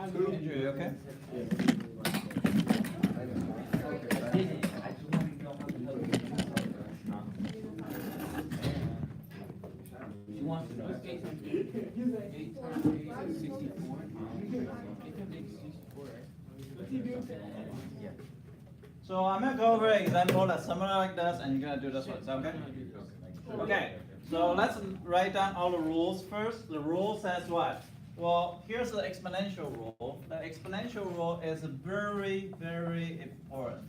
Andrew, okay? You want to know 8 times 8 times 8 is 64. 8 times 8 is 64, right? Yeah. So I'm gonna go over an example that's similar like this, and you're gonna do this one. Is that okay? Okay. So let's write down all the rules first. The rule says what? Well, here's the exponential rule. The exponential rule is very, very important.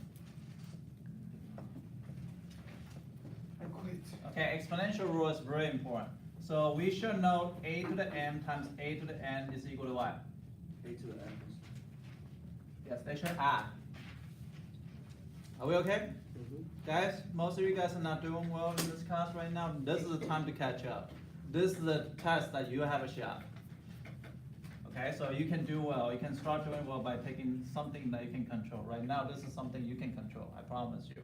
Okay, exponential rule is very important. So we should know a to the m times a to the n is equal to what? A to the n. Yes, they should add. Are we okay? Guys, most of you guys are not doing well in this class right now. This is the time to catch up. This is the test that you have a shot. Okay, so you can do well. You can start doing well by taking something that you can control. Right now, this is something you can control. I promise you.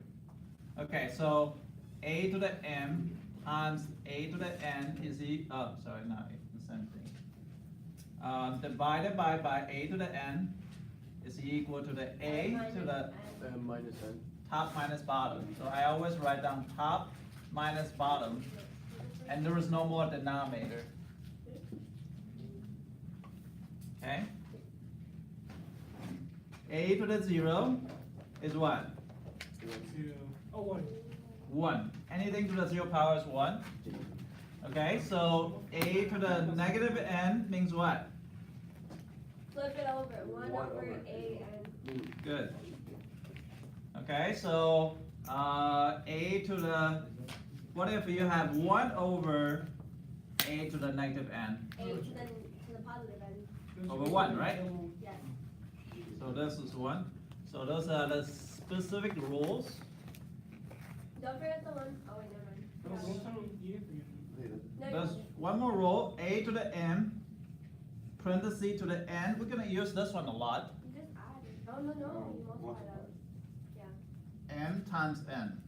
Okay, so a to the m times a to the n is the same thing. Divided by a to the n is equal to the a to the M minus n. top minus bottom. So I always write down top minus bottom, and there is no more denominator. Okay? A to the 0 is what? 1. Anything to the 0 power is 1. Okay, so a to the negative n means what? Flip it over. 1 over a and. Good. Okay, so a to the, what if you have 1 over a to the negative n? A to the positive n. Over 1, right? Yes. So this is 1. So those are the specific rules. Don't forget the one. Oh wait, never mind. No, There's one more rule, a to the m, parenthesis to the n. We're going to use this one a lot. you just add it. Oh no, you multiply those. Yeah. M times n.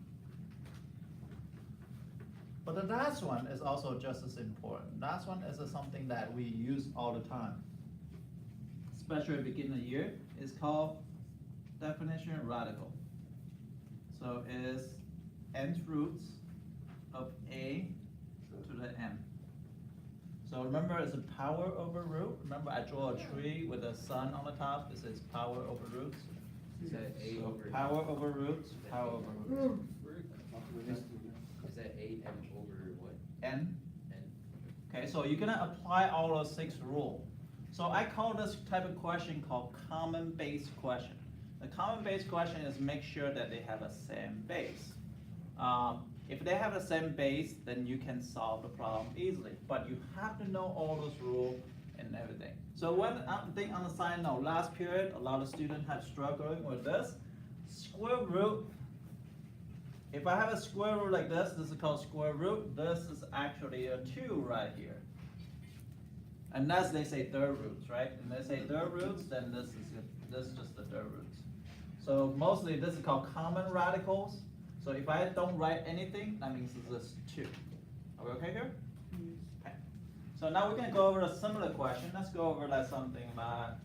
But the last one is also just as important. Last one is something that we use all the time, especially at the beginning of the year. It's called definition radical. So it's nth roots of a to the m. So remember, it's a power over root. Remember, I draw a tree with a sun on the top. It says power over roots. Is that A So over power over roots, power over roots. Is that 8 m over what? N. N. Okay, so you're gonna apply all those 6 rules. So I call this type of question called common base question. The common base question is make sure that they have a same base. If they have the same base, then you can solve the problem easily. But you have to know all those rules and everything. So one thing on the side note, last period, a lot of students have struggling with this. Square root. If I have a square root like this is called square root. This is actually a 2 right here. Unless they say third roots, right? And they say third roots, then this is just the third roots. So mostly this is called common radicals. So if I don't write anything, that means it's just 2. Are we okay here? Okay. So now we're going to go over a similar question. Let's go over like something about,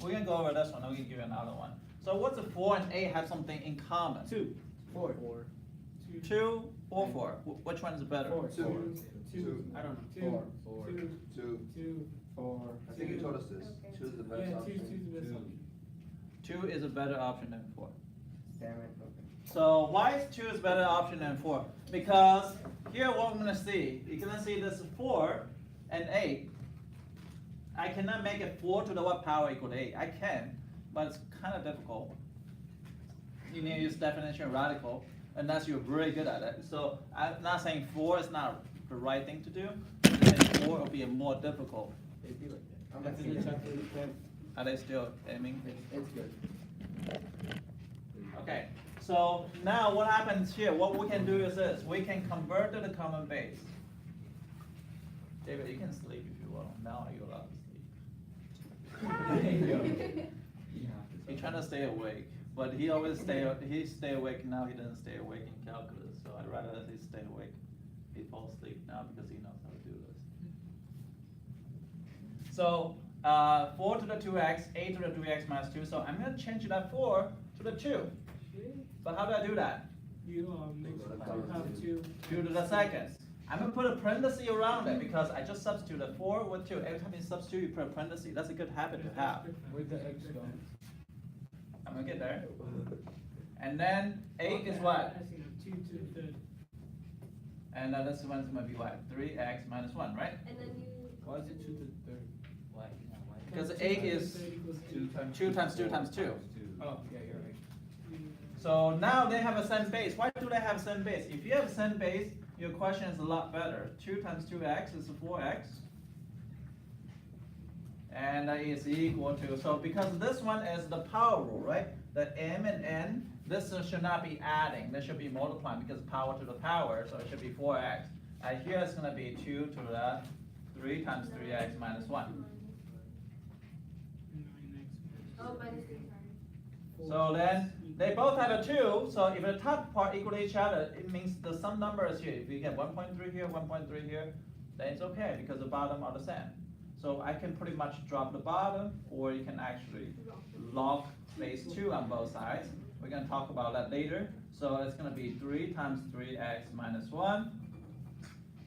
we're going to go over this one. I'm going to give you another one. So what's the 4 and 8 have something in common? 2. 4. 2 or 4? Which one is better? 4. 2. I don't know. 4. 2. 4. I think you told us this. 2 is the best option. 2 is a better option than 4. Damn it. Okay. So why is 2 is a better option than 4? Because here what I'm going to see, you're going to see this 4 and 8. I cannot make it 4 to the what power equal to 8. I can, but it's kind of difficult. You need to use definition radical, unless you're very good at it. So I'm not saying 4 is not the right thing to do. I'm saying 4 will be more difficult. It'd be like that. Are they still aiming? It's good. Okay, so now what happens here, what we can do is this, we can convert to the common base. David, you can sleep if you want. Now you're allowed to sleep. You trying to stay awake, but he always stay awake now. He doesn't stay awake in calculus, so I'd rather that he stay awake. He falls asleep now because he knows how to do this. So 4 to the 2x, a to the 3x minus 2. So I'm going to change that 4 to the 2. But how do I do that? You have 2. 2 to the seconds. I'm going to put a parenthesis around it because I just substituted 4 with 2. Every time you substitute, you put a parenthesis. That's a good habit to have. Where'd the x go? I'm going to get there. And then 8 is what? 2 to the third. And this one's going to be what? 3x minus 1, right? And then you. Why is it 2 to the third? Why? Because 8 is 2 times 2 times 2. Oh, yeah, you're right. So now they have a same base. Why do they have same base? If you have same base, your question is a lot better. 2 times 2x is 4x. And that is equal to, so because this one is the power rule, right? The m and n, this should not be adding. This should be multiplying because power to the power, so it should be 4x. And here it's going to be 2 to the 3 times 3x minus 1. Oh, minus 3, sorry. So then they both have a 2, so if the top part equal to each other, it means the sum number is here. If you get 1.3 here, 1.3 here, then it's okay because the bottom are the same. So I can pretty much drop the bottom, or you can actually log base 2 on both sides. We're going to talk about that later. So it's going to be 3 times 3x minus 1.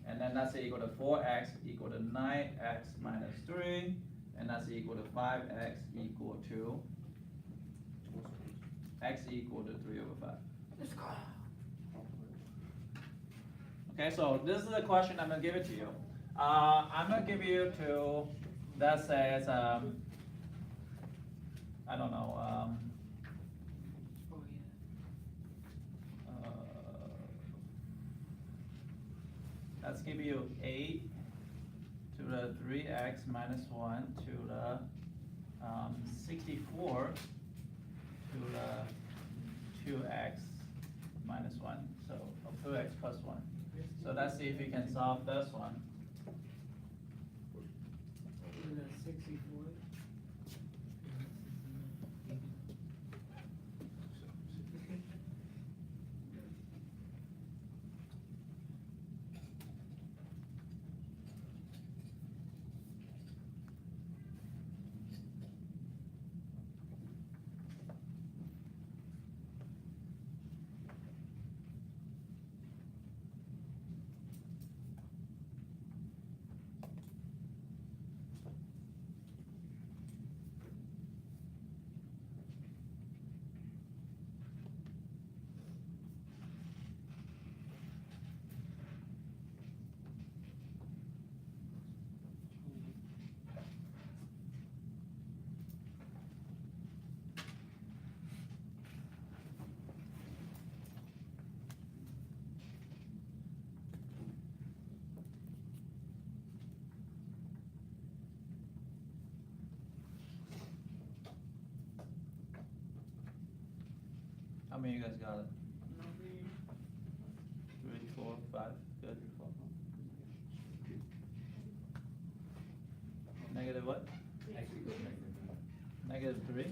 And then that's equal to 4x equal to 9x minus 3. And that's equal to 5x equal to x equal to 3 over 5. Let's go. Okay, so this is the question. I'm going to give it to you. I'm going to give you to, that says, I don't know, let's give you 8 to the 3x minus 1 to the 64 to the 2x minus 1, so 2x plus 1. So let's see if you can solve this one. 64. How many of you guys got it? 3, 4, 5, good. Negative what? Negative 3?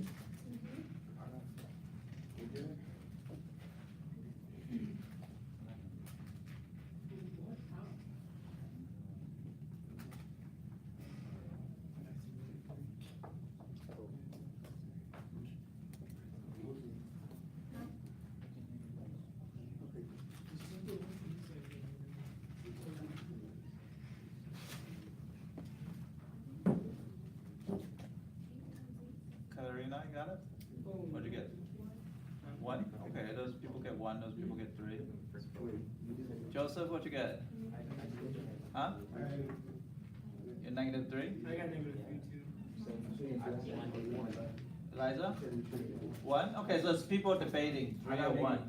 Katarina, you got it? What'd you get? 1? Okay, those people get 1, those people get 3. Joseph, what'd you get? Huh? You're negative 3? I got negative 3 too. Eliza? 1? Okay, so it's people debating 3 or 1.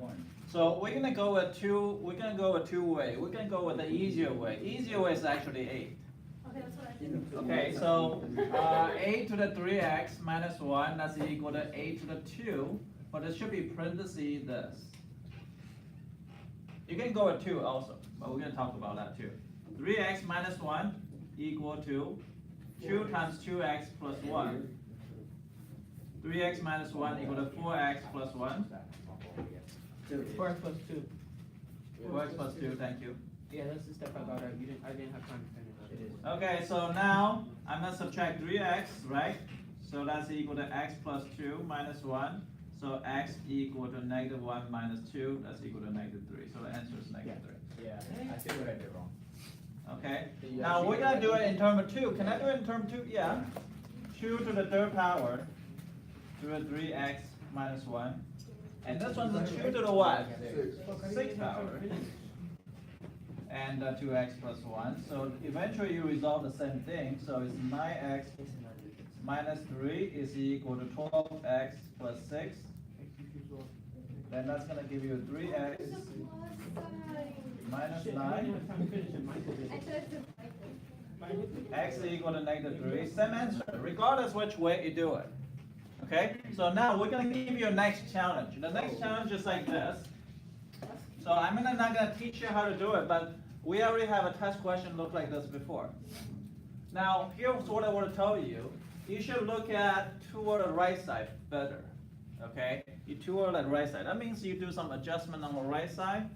So we're gonna go with 2. We're gonna go with 2 way. We're gonna go with the easier way. Easier way is actually 8. Okay, that's what I think. Okay, so 8 to the 3x minus 1, that's equal to 8 to the 2, but it should be parentheses this. You can go with 2 also, but we're going to talk about that too. 3x minus 1 equal to 2 times 2x plus 1. 3x minus 1 equal to 4x plus 1. 4x plus 2. 4x plus 2, thank you. Yeah, that's the step I got out. I didn't have time to finish. It is. Okay, so now I'm gonna subtract 3x, right? So that's equal to x plus 2 minus 1. So x equal to negative 1 minus 2, that's equal to negative 3. So the answer is negative 3. Yeah, I see what I did wrong. Okay, now we're gonna do it in term of 2. Can I do it in term of 2? Yeah. 2 to the third power, to the 3x minus 1. And this one's a 2 to the what? 6 power. And 2x plus 1. So eventually you resolve the same thing. So it's 9x minus 3 is equal to 12x plus 6. Then that's going to give you 3x minus 9. X is equal to negative 3. Same answer, regardless which way you do it. Okay? So now we're going to give you a next challenge. The next challenge is like this. So I'm not going to teach you how to do it, but we already have a test question look like this before. Now, here's what I want to tell you. You should look at toward the right side better. Okay? You toward the right side. That means you do some adjustment on the right side.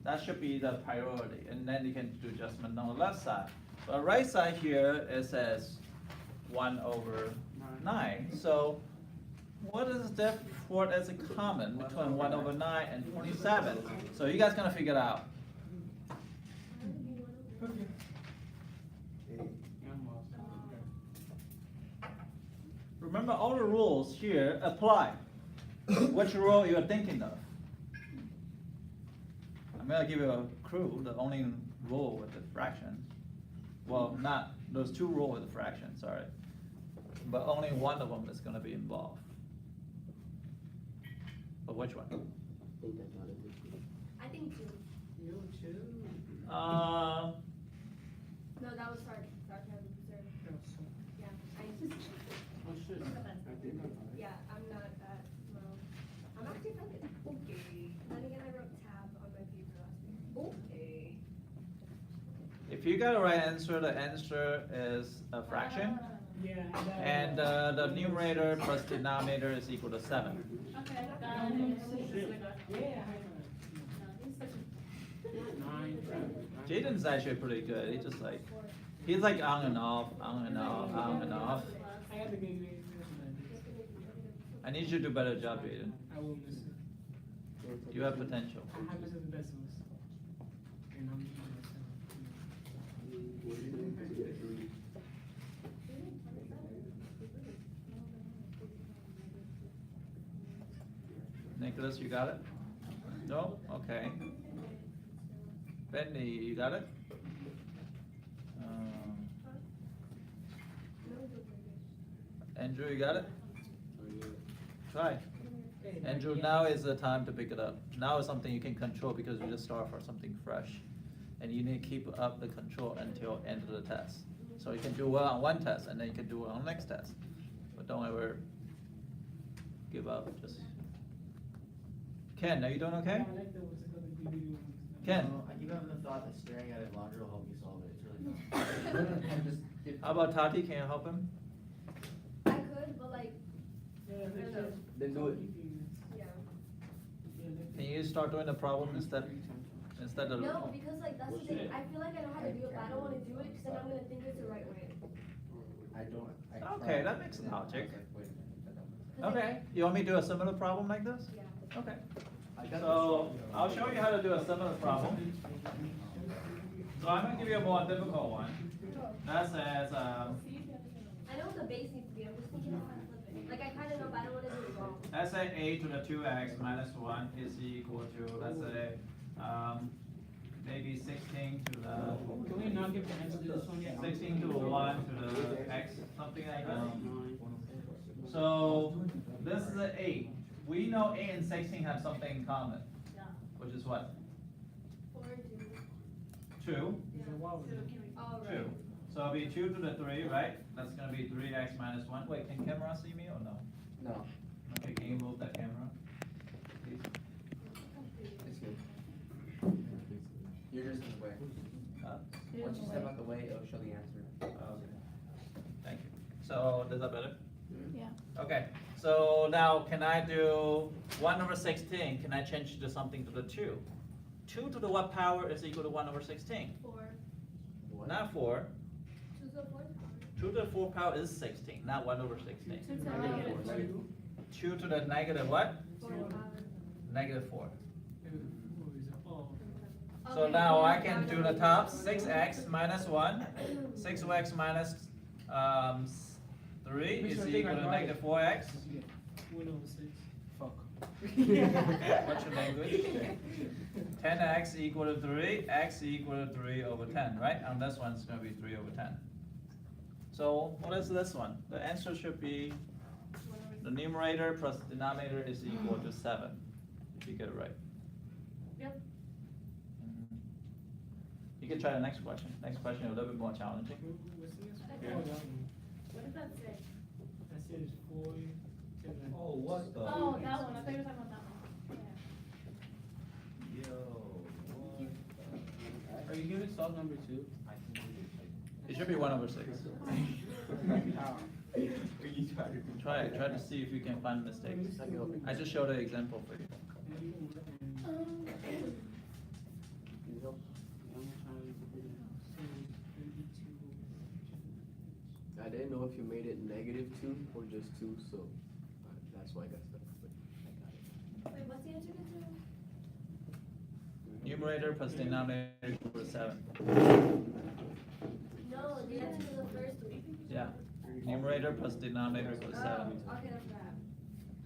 That should be the priority. And then you can do adjustment on the left side. But right side here, it says 1 over 9. So what is the what is common between 1 over 9 and 27? So you guys gonna figure it out. Remember, all the rules here apply. Which rule you're thinking of? I'm gonna give you a clue. The only rule with the fraction. Well, not those two rules with the fraction. Sorry, but only one of them is gonna be involved. But which one? I think 2. No, that was sarcasm, sir. Yeah, Oh, shit. yeah, I'm not that, well, I'm actually offended. Okay. Then again, I wrote tab on my paper last week. Okay. If you got the right answer, the answer is a fraction. And the numerator plus denominator is equal to 7. Jaden's actually pretty good. He's like on and off, on and off, on and off. I need you to do a better job, Jaden. I will miss it. You have potential. I have the best ones. And I'm Nicholas, you got it? No? Okay. Benny, you got it? Andrew, you got it? Try. Andrew, now is the time to pick it up. Now is something you can control because you just start for something fresh. And you need to keep up the control until end of the test. So you can do well on one test and then you can do well on the next test. But don't ever give up. Just Ken, are you doing okay? Ken? You have the thought that staring at it longer will help you solve it. It's really not. How about Tati? Can you help him? I could, but like, I don't know. Then do it. Yeah. Can you start doing the problem instead of? No, because like, that's the thing. I feel like I know how to do it, but I don't want to do it because then I'm going to think it's the right way. Okay, that makes logic. Wait a minute. Okay, you want me to do a similar problem like this? Yeah. Okay. So, I'll show you how to do a similar problem. So I'm gonna give you a more difficult one. That says, I know what the base needs to be. I'm just thinking of how to flip it. Like, I kind of know, but I don't want to do it wrong. let's say a to the 2x minus 1 is equal to, let's say, maybe 16 to the, Can we not give the answer to this one yet? 16 to the 1 to the x, something like that. So, this is an 8. We know 8 and 16 have something in common, which is what? 4 and 2. 2. Oh, 2. right. So it'll be 2 to the 3, right? That's gonna be 3x minus 1. Wait, can camera see me or no? No, Okay, can you move that camera? Please? it's good. You're just in the way. Huh? Once you step out the way, it'll show the answer. Okay. Thank you. So, is that better? Yeah. Okay, So now can I do 1 over 16? Can I change it to something to the 2? 2 to the what power is equal to 1 over 16? 4. Not 4. 2 to the 4th power. 2 to the 4 power is 16, not 1 over 16. 2 to the negative 2. 2 to the negative what? 4 power. Negative 4. Oh, So Okay, now I yeah, can do power. the top, 6x minus 1, 6x minus 3 Which is one equal think to I negative 4x. 1 over 6. Fuck. What's your language? 10x equal to 3, x equal to 3 over 10, right? And this one's going to be 3 over 10. So what is this one? The answer should be the numerator plus denominator is equal to 7, if you get it right. Yep. Mhm. You can try the next question. Next question is a little bit more challenging. What's this? Okay. Oh, that one. What does that say? I said it's 4. Oh, what the? Oh, that one. I thought you were talking about that one. Yeah. Yo, what? Are you giving solve number 2? It should be 1 over 6. How? Try to see if you can find mistakes. I just showed an example for you. I didn't know if you made it -2 or just 2, so that's why I got stuck. But I got it. Wait, what's the answer to 2? Numerator plus denominator equal to 7. No, the answer to the first one. Yeah. Numerator plus denominator equal to 7. Oh, okay, that's that.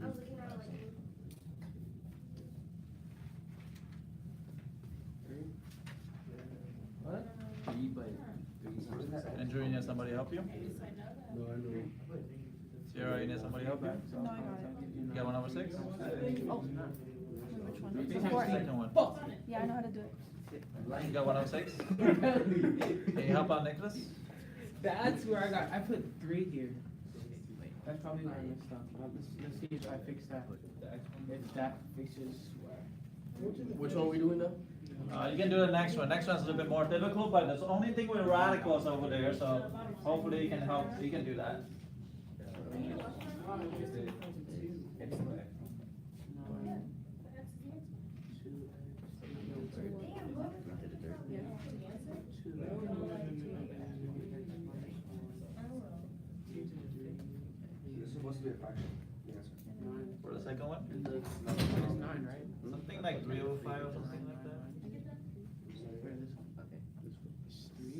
I was looking at it like. What? 3 by 3. Andrew, you need somebody help you? No, I know. Sierra, you need somebody help you? No, I got it. You got 1 over 6? Oh. Which one? Second one. Yeah, I know how to do it. You got 1 over 6? Can you help out Nicholas? That's where I put 3 here. That's probably where I messed up. Let's see if I fix that. If that fixes where. Which one are we doing now? You can do the next one. Next one's a little bit more difficult, but there's the only thing with radicals over there, so hopefully you can help. You can do that. This is supposed to be a fraction, the answer. For the second one? It's 9, right? Something like 3 over 5 or something like that. Where this one?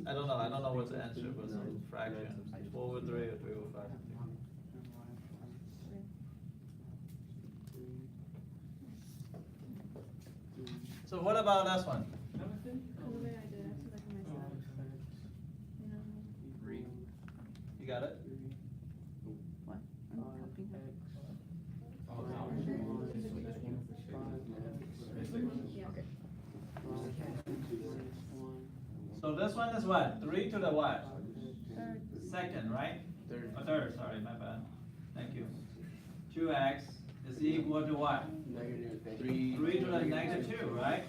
I don't know what's the answer, but some fraction. 4 over 3 or 3 over 5. So what about this one? You got it? What? I'm helping her. So this one is what? 3 to the what? Third. Second, right? Third. Third, sorry, my bad. Thank you. 2x is equal to what? -3. 3 to the negative 2, right?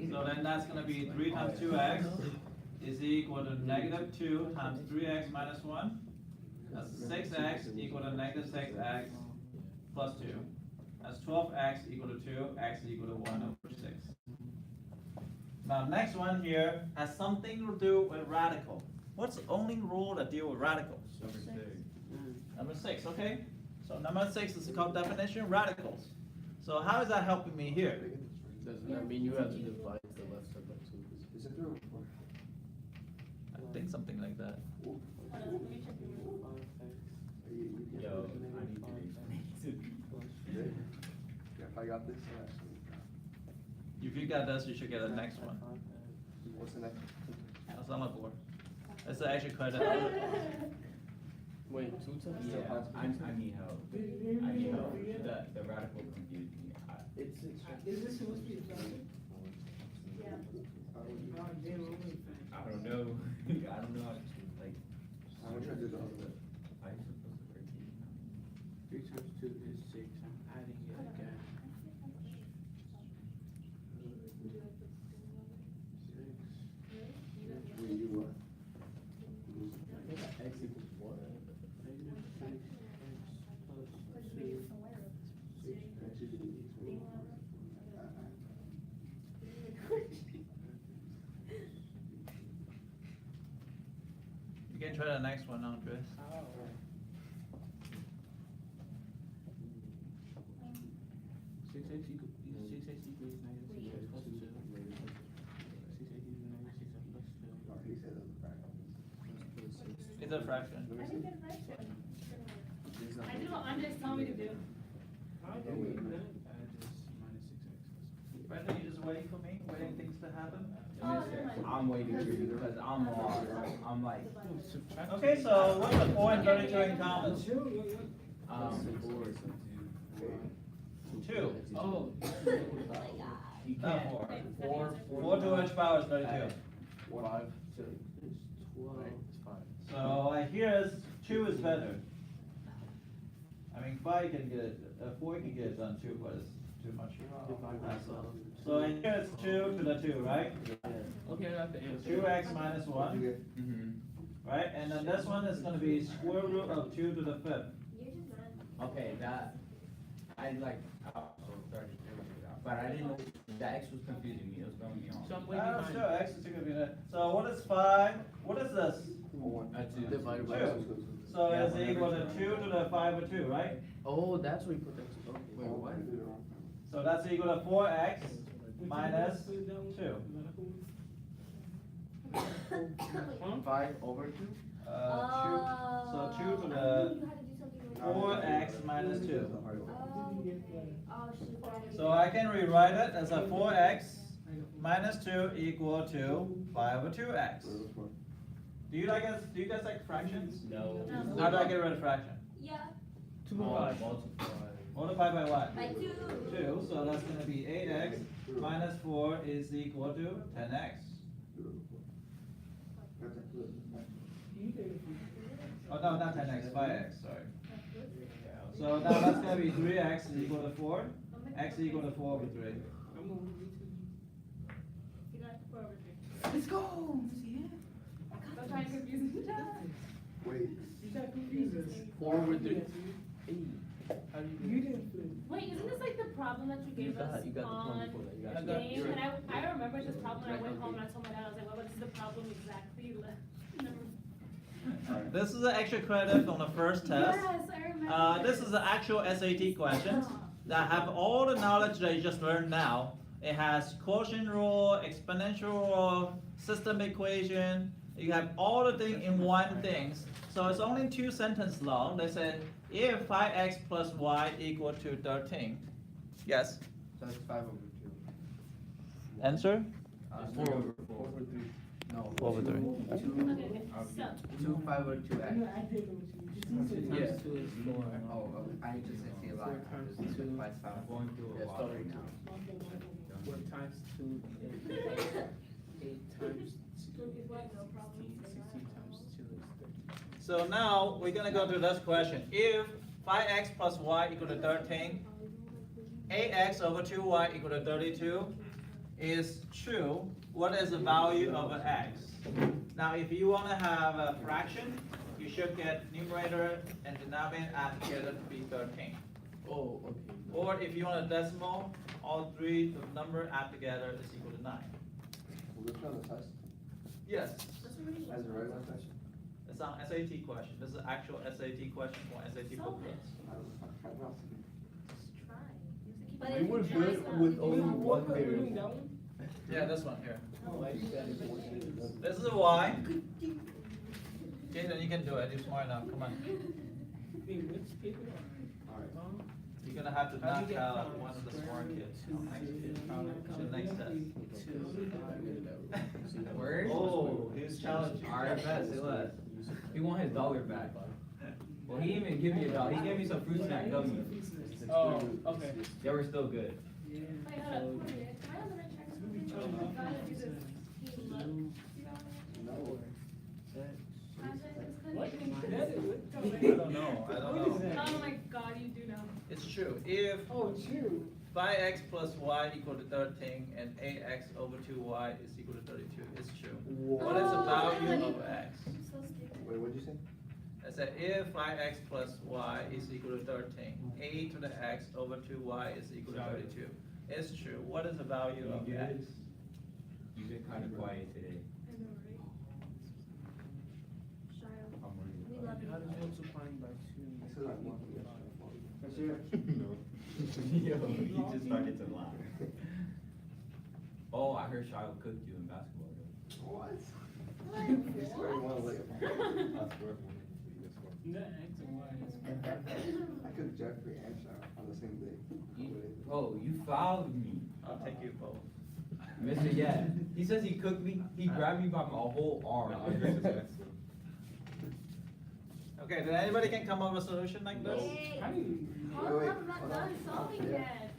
So then that's gonna be 3 times 2x is equal to negative 2 times 3x minus 1. That's 6x equal to negative 6x plus 2. That's 12x equal to 2, x equal to 1 over 6. Now next one here has something to do with radical. What's the only rule that deal with radicals? Number 6, okay? So number 6 is called definition of radicals. So how is that helping me here? Doesn't that mean you have to divide the left side by 2? Is it 3 or 4? I think something like that. Yo, I need to Yeah, if I got this, If you got this, you should get the next one. what's the next? That's on my board. It's actually quite a, Wait, 2 times? Yeah, I need help. I need help. The radical confused me. Is this supposed to be a fraction? Yeah. I don't know. I don't know how to, like, I'm gonna try to do the other way. I'm supposed to break it. 3 times 2 is 6. I'm adding it again. 6. Wait, you what? X equals 1. -6x You can try the next one, Andres. Six x equals negative 6x plus 2. 6x equals negative 6x plus 2. He said it was a fraction. It's a fraction. I didn't get a fraction. These are- I do what Andres told me to do. How do we minus 6x. Brandon, you just waiting for me, waiting things to happen? I'm waiting for you because I'm lost. I'm like, Okay, so what's the 4 and 32 in common? Two. Oh. you Not can't. 4. Four, 4 to which power is 32? 5. So it's 12. It's 5. So here is 2 is better. I mean 5 can get, 4 can get it done too, but it's too much. hassle. So here it's 2 to the 2, right? Okay, I got the answer. 2x minus 1, Mhm. right? And then this one is gonna be square root of 2 to the 5th. You're just mad. Okay, that, I like, I also started to figure it out, but I didn't know, the X was confusing me, it was throwing me off. So I'm way Oh, behind. sure, x is gonna be that. So what is 5? What is this? Two. Divided by 2. 2. So Yeah, it's equal to 2 to the 5 over 2, right? Oh, that's where you put that. Okay. Wait, what? So that's equal to 4x minus 2. 5 over 2? So 2 to I the knew you had to do something like 4x minus 2. Oh, okay. Oh, shoot. So I can rewrite it as a 4x minus 2 equal to 5 over 2x. Do you guys like fractions? No. How do I get rid of fraction? Yeah, 2 by 5. Multiply. Multiply by what? by 2. 2, so that's gonna be 8x minus 4 is equal to 10x. Oh, no, not 10x, 5x, sorry. So now that's gonna be 3x is equal to 4, x is equal to 4 over 3. You got 4 over 3. Let's go! Don't try and confuse me. Wait. 4 over 3. You didn't flip. Wait, isn't this like the problem that you gave us You got the one on before that. You I got got- game? And I remember this problem and I went home and I told my dad, I was like, what is the problem exactly? Never- This is an extra credit from the first test. Yes, I remember. This is the actual SAT questions that have all the knowledge that you just learned now. It has quotient rule, exponential rule, system equation. You have all the thing in one thing. So it's only 2 sentences long. They said if 5x plus y equal to 13. Yes. So that's 5 over 2. Answer? 4 over 4. No. 4 over 3. Okay, okay, so, 2, 5 over 2 x. Times 2 is 4. Oh, I need to say a lot. 4 times 2. Divide 5. I'm going through Yeah, a lot start right right now. now. 4 times 2 is 8 times 2 is 16. 16 times 2 is 13. So now we're gonna go to this question. If 5x plus y equal to 13, 8x over 2y equal to 32 is true, what is the value of an x? Now if you wanna have a fraction, you should get numerator and denominator add together to be 13. Oh, okay. Or if you want a decimal, all 3 the number add together is equal to 9. Will this be on the test? Yes, That's a really As a regular test? it's an SAT question. This is an actual SAT question for SAT booklets. I don't know. Just try. We But if were you try good some, with it's only not one work. variable. Yeah, this one here. Oh, I did that in 14. This is a y. Jason, you can do it. You're smart enough. Come on. Wait, which paper? Alright. You're gonna have to How'd you knock get out from one of the square smart root kids two to the next test. Word? Oh, he was challenging. Alright, best, it was. He want his dollar back. Well, he didn't even give me a dollar, he gave me some fruit snack gummies. Oh, okay. They were still good. Yeah. Wait, hold up. Wait a minute. Am I on the right track? I gotta do this. Team look. You know what I mean? What? I don't know. I don't know. oh my god, you do know. It's true. If Oh, true. 5x plus y equal to 13 and 8x over 2y is equal to 32, it's true. What is the value of x? I'm so stupid. Wait, what'd you say? I said if 5x plus y is equal to 13, a to the x over 2y is equal to 32. It's true. What is the value of You x? good? You've been kind of quiet today. I know, right? Child, I'm worried. we love How does you. multiplying by two? I said I want to get That's it. No. Yo, he just started to laugh. Oh, I heard Shiloh cooked you in basketball. Though. What? You swear you wanna lay it? I swear. The X and Y is I could Jeffrey and Sharon on the same day. Bro, you fouled me. I'll take you both. Mr. Yeah, he says he cooked me. He grabbed me by my whole arm. Okay, did anybody can come up with a solution like this? Yay. How do you? Hold on, I'm not done solving Yeah. yet.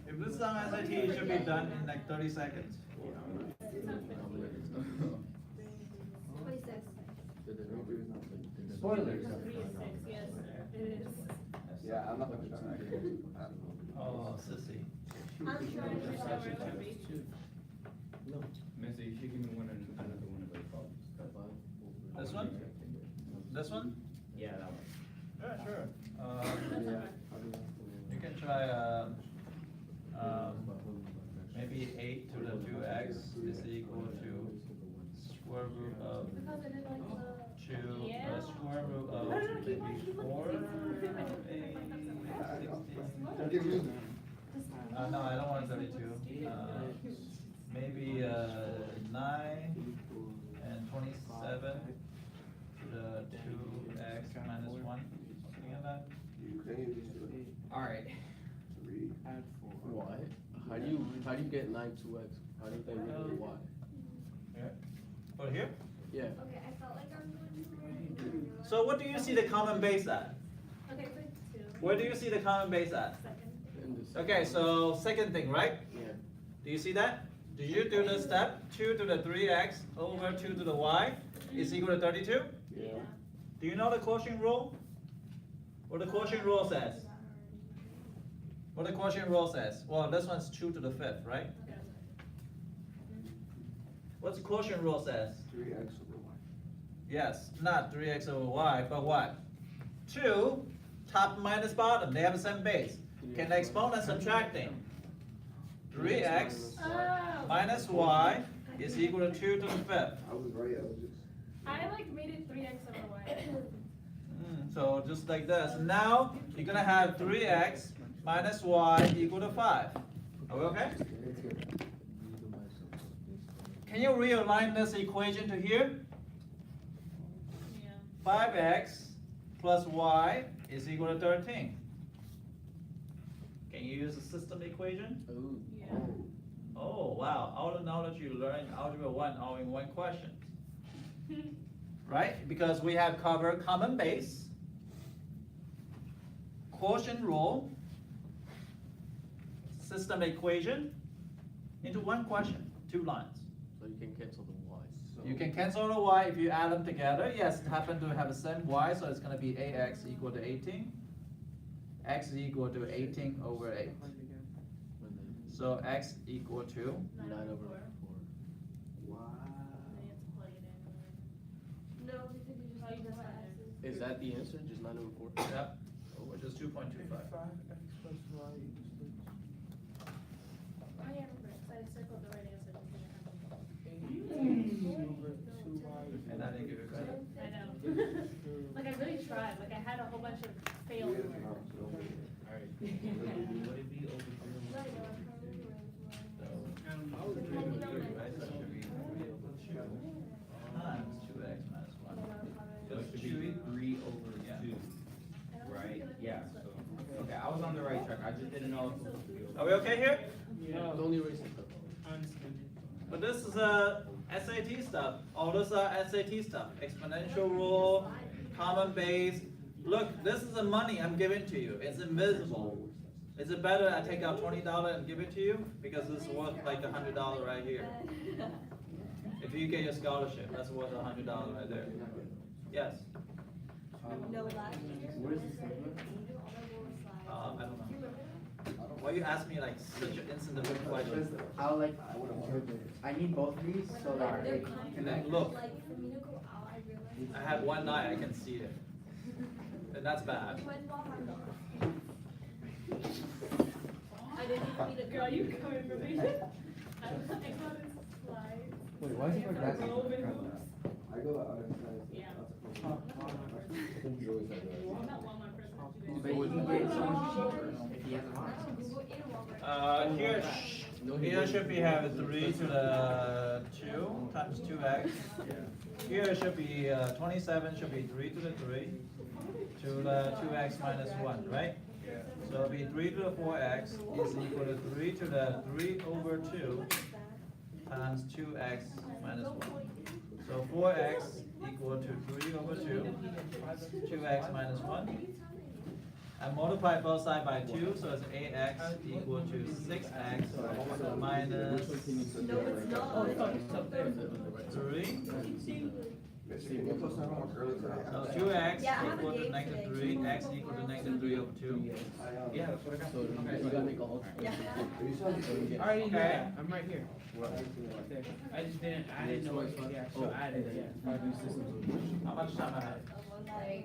If this is on SAT, it should be done in like 30 seconds. 26. Spoilers. 3 is 6, yes, it is. Yeah, I'm not gonna try. I don't know. Oh, sissy. I'm trying to Mister, you should give me another one of those problems. This one? This one? Yeah, that one. Yeah, sure. That's You can try, maybe 8 to the 2x is equal to square root of Because I didn't like the. 2, Yeah. square root No, of no, no, keep maybe on, keep on, 4, keep on. 8, Don't give me. 16. No, I don't want 32. Maybe 9 and 27 to the 2x minus 1, something like that. You couldn't use it. Alright. Three. Add 4. Why? How do you get 9 2x? How do you think you get y? Yeah. Put here. Yeah. Okay, I felt like I was going to. So what do you see the common base at? Okay, put 2. Where do you see the common base at? Second. In this. Okay, so second thing, right? Yeah. Do you see that? Did you do the step 2 to the 3x over 2 to the y is equal to 32? Yeah. Do you know the quotient rule? What the quotient rule says? What the quotient rule says? Well, this one's 2 to the 5th, right? Okay. What's the quotient rule says? 3x over y. Yes, not 3x over y, but what? 2, top minus bottom, they have the same base. Can the exponent subtracting? 3x Oh. minus y is equal to 2 to the 5th. I was right, I was just. I like made it 3x over y. So just like this. Now you're gonna have 3x minus y equal to 5. Are we okay? Can you realign this equation to here? Yeah. 5x plus y is equal to 13. Can you use the system equation? Ooh. Yeah. Oh, wow, all the knowledge you learned in Algebra 1 all in one question. Right? Because we have covered common base, quotient rule, system equation into one question, 2 lines. So you can cancel the y. You can cancel the y if you add them together. Yes, it happen to have the same y, so it's going to be ax equal to 18. X is equal to 18 over 8. So x equal to 9 over 4. Wow. Then you have to plug it in. No, because you just Oh, you need just the add x's. Is that the answer? Just 9 over 4? yep, which is 2.25. 5x plus y equals Oh, yeah, I remember, 'cause I circled the right answer. just didn't have it. 8 over 2y. And I didn't give you credit. I know. Like, I really tried, like, I had a whole bunch of failed Yeah, work. no, so- Alright. Would it be over I know, I'm probably right as well. Right, so it should be 3 over 2 times 2x minus 1. So it should be 3 over 2, right? Yeah, so, okay, I was on the right track, I just didn't know if it was. Are we okay here? Yeah. It's only racing stuff. Understood. But this is SAT stuff. All this SAT stuff. Exponential rule, common base. Look, this is the money I'm giving to you. It's invisible. Is it better I take out $20 and give it to you? Because this is worth like $100 right here. If you get your scholarship, that's worth $100 right there. Yes. No, last year. Where's the segment? I don't know. Why you ask me like such an insignificant question? I'll I need both of these so that They're they can connect. Look. Like, for me to go out, I realized I have one eye, I can see it. And that's bad. I didn't even need a Girl, you come information? I saw this slide. Wait, why is it like that? Roll with hoops. I go out of size. Yeah. That's a Not Walmart person. But he gets so much cheaper if he has a box. Here should be have 3 to the 2 times 2x. Here should be 27 should be 3 to the 3 to the 2x minus 1, right? So it'll be 3 to the 4x is equal to 3 to the 3 over 2 times 2x minus 1. So 4x equal to 3 over 2, 2x minus 1. I multiply both sides by 2, so it's 8x equal to 6x minus 3. Can you post that homework early today? So 2x Yeah, I have a equal to game negative today. 3, x equal to negative 3 over 2. Yeah, that's what I got. So you gotta make a whole. Yeah. Already Okay. here, I'm right here. There. I just didn't know it, yeah, so I added it, yeah. How much time I have?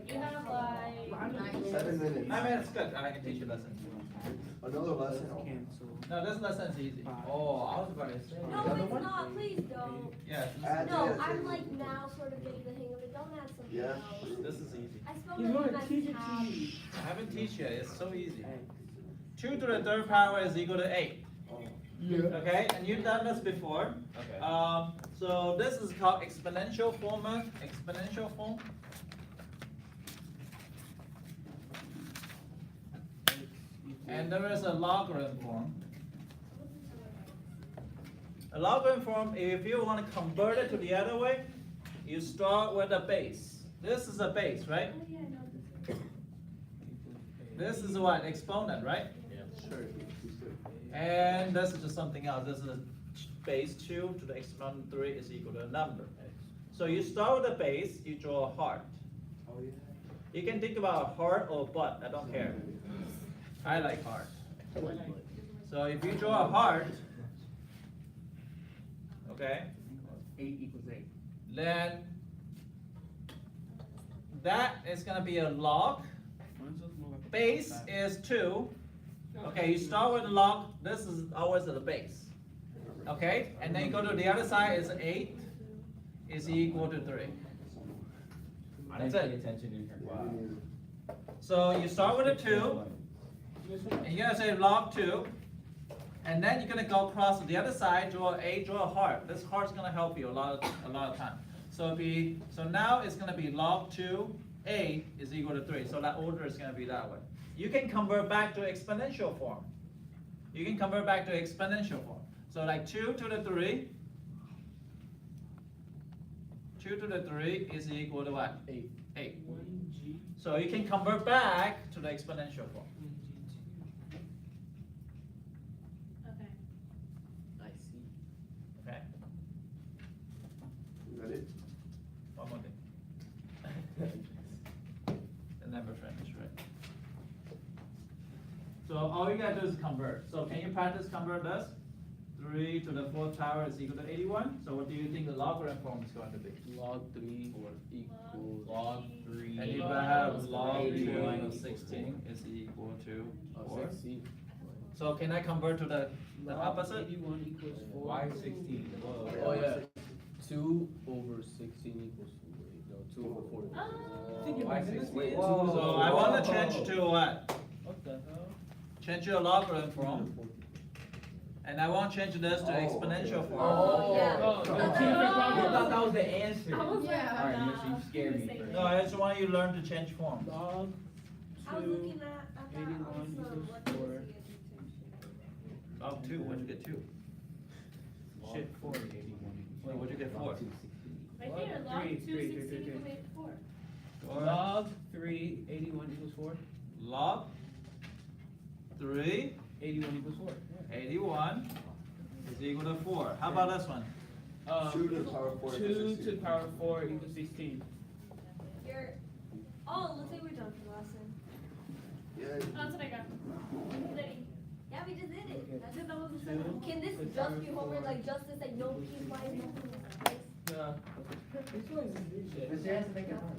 You have like. 7 minutes. 9 minutes, good, I can teach you a lesson. Another lesson. Cancel. No, this lesson is easy. Oh, I was about to say. No, it's not, please don't. Yeah, Add No, this. I'm like now sort of getting the hang of it, don't add something Yeah. else. this is easy. I spelled He's my gonna name teach it as to tab. you. I haven't teach yet, it's so easy. 2 to the third power is equal to 8. Okay, and you've done this before. Okay. So this is called exponential form. Exponential form. And there is a logarithm form. A logarithm form, if you want to convert it to the other way, you start with a base. This is a base, right? Oh, yeah, I know this. This is what? Exponent, right? Sure. And this is just something else. This is a base 2 to the exponent 3 is equal to a number. So you start with a base, you draw a heart. Oh, yeah. You can think about a heart or butt, I don't care. I like heart. So if you draw a heart, okay, 8 equals 8. then that is gonna be a log. Base is 2. Okay, you start with a log, this is always the base. Okay, and then you go to the other side is 8 is equal to 3. I didn't That's pay it. attention in here. Wow. So you start with a 2, and you're gonna say log 2, and then you're gonna go across to the other side, draw a heart. This heart's gonna help you a lot of time. So now it's gonna be log 2, a is equal to 3. So that order is gonna be that way. You can convert back to exponential form. You can convert back to exponential form. So like 2 to the 3. 2 to the 3 is equal to what? 8. 8. So you can convert back to the exponential form. Okay. I see. Okay? Is that it? One more thing. The never finish, right? So all you gotta do is convert. So can you practice convert this? 3 to the 4th power is equal to 81. So what do you think the logarithm form is going to be? Log 3 equals Log 3. And you have log 2 minus 16 is equal to 4. 16. So can I convert to the opposite? 81 equals 4. Why 16? Oh yeah. 2 over 16 equals 4. No, 2 over 4 equals Oh. Why 16? Wait, So I want to change to what? What the hell? Change to a logarithm form. And I want to change this to exponential form. Oh, Yeah. Oh, I no. thought that was the answer. I was like, Alright, nah, Mister, you scared me. I'm gonna say No, I just want you to learn to change forms. Log I was 2. looking at that 81 also, equals what does 4. it Log 2, what'd you get 2? Shit, 4. Wait, what'd you get 4? Right there, log Three, 2, three, 16 three, equals three. 4. Log 3, 81 equals 4. Log 3, 81 equals 4. 81 is equal to 4. How about this one? 2 to the power 4 2 equals to 16. the power 4 equals 16. You're, oh, looks like we're done for the lesson. Yeah. That's what I got. Ready. Yeah, we just did it. Okay. That's it, that was the Two. second. Can this Good just time be homework, for- like justice, like no P, why is it? But she has to make it home.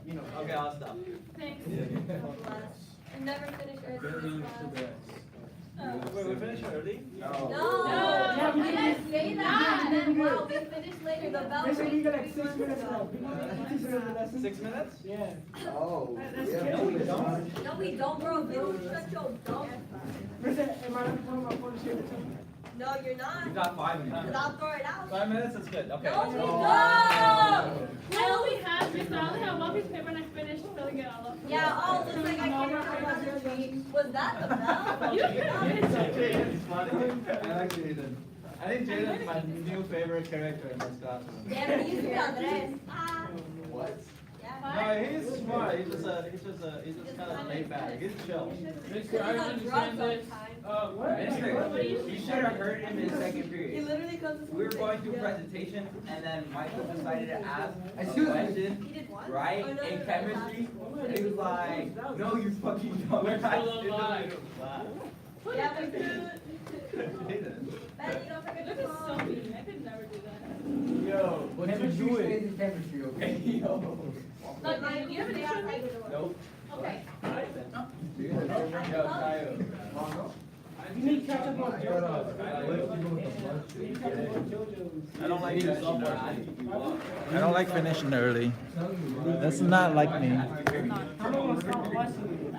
You know. Okay, I'll stop. Thanks. God bless. I never finished early this class. Wait, we finished early? No, No. I didn't say that. And then, wow, we finished later. The bell They said we rang got like 3 6 months minutes ago. left. We can teach her the lesson. 6 minutes? Yeah. Oh, That's yeah. scary. we don't. No, we don't, bro. You shut your dumb. Listen, am I not putting my phone to share the time? No, you're not. You got 5 Because minutes. I'll throw it out. 5 minutes is good, okay. No, let's we go. don't. I only have this, I only have one piece of paper and I finished filling it all up. Yeah, oh, looks like I can't remember the tree. Was that the bell? You Jaden's funny. I like Jaden. I think Jaden's my new favorite character in this classroom. Yeah, but he used to be Andres. Ah. What? Yeah. No, he's smart. He's just kind of laid back. He's chill. Mister, I He's don't on drugs understand all the this. time. What? Mister, you should have heard him in second He period. literally comes to We were school going through yeah. presentations, and then Michael decided to ask a Excuse me. question, He did one? right, Oh, no, in no, chemistry. no, And he was like, no, you fucking don't. We're still alive. Yeah, but dude. Jaden. Ben, you don't forget This to is so call. mean, I could never do that. Yo. Chemistry stays in chemistry, okay? Yo. Look, do you have an issue with me? Nope. Okay. Yo, Tayo. You need to catch up on JoJo. I don't like finishing early. I don't like finishing early. That's not like me. I'm gonna stop watching you.